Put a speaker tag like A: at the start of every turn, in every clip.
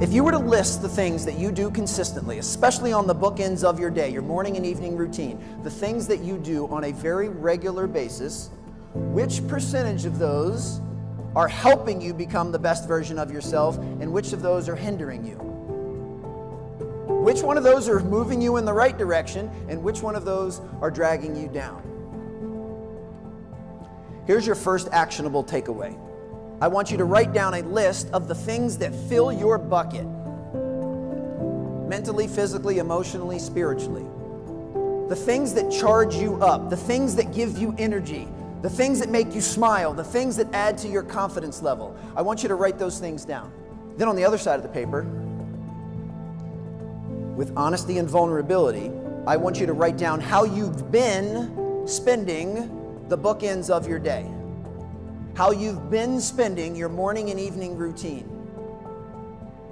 A: If you were to list the things that you do consistently, especially on the bookends of your day, your morning and evening routine, the things that you do on a very regular basis, which percentage of those are helping you become the best version of yourself, and which of those are hindering you? Which one of those are moving you in the right direction, and which one of those are dragging you down? Here's your first actionable takeaway. I want you to write down a list of the things that fill your bucket. Mentally, physically, emotionally, spiritually. The things that charge you up, the things that give you energy, the things that make you smile, the things that add to your confidence level. I want you to write those things down. Then on the other side of the paper, with honesty and vulnerability, I want you to write down how you've been spending the bookends of your day. How you've been spending your morning and evening routine.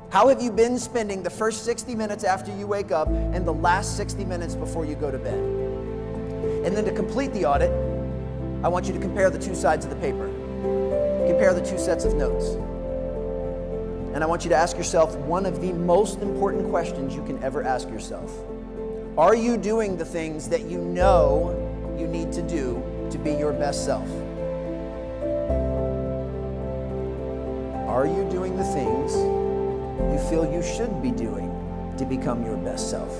A: How have you been spending the first 60 minutes after you wake up and the last 60 minutes before you go to bed? And then to complete the audit, I want you to compare the two sides of the paper. Compare the two sets of notes. And I want you to ask yourself one of the most important questions you can ever ask yourself. Are you doing the things that you know you need to do to be your best self? Are you doing the things you feel you should be doing to become your best self?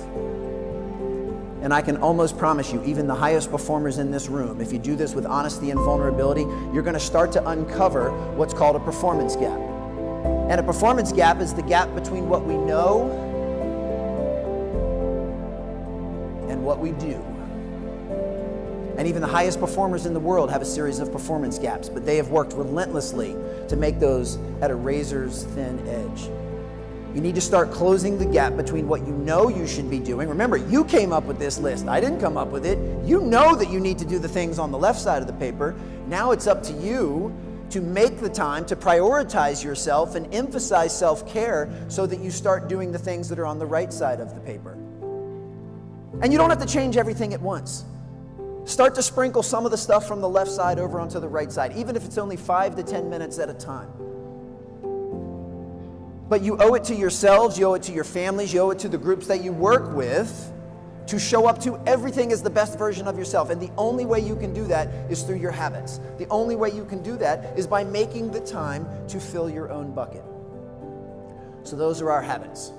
A: And I can almost promise you, even the highest performers in this room, if you do this with honesty and vulnerability, you're going to start to uncover what's called a performance gap. And a performance gap is the gap between what we know and what we do. And even the highest performers in the world have a series of performance gaps, but they have worked relentlessly to make those at a razor's thin edge. You need to start closing the gap between what you know you should be doing. Remember, you came up with this list. I didn't come up with it. You know that you need to do the things on the left side of the paper. Now it's up to you to make the time to prioritize yourself and emphasize self-care so that you start doing the things that are on the right side of the paper. And you don't have to change everything at once. Start to sprinkle some of the stuff from the left side over onto the right side, even if it's only 5 to 10 minutes at a time. But you owe it to yourselves, you owe it to your families, you owe it to the groups that you work with to show up to everything as the best version of yourself. And the only way you can do that is through your habits. The only way you can do that is by making the time to fill your own bucket. So those are our habits.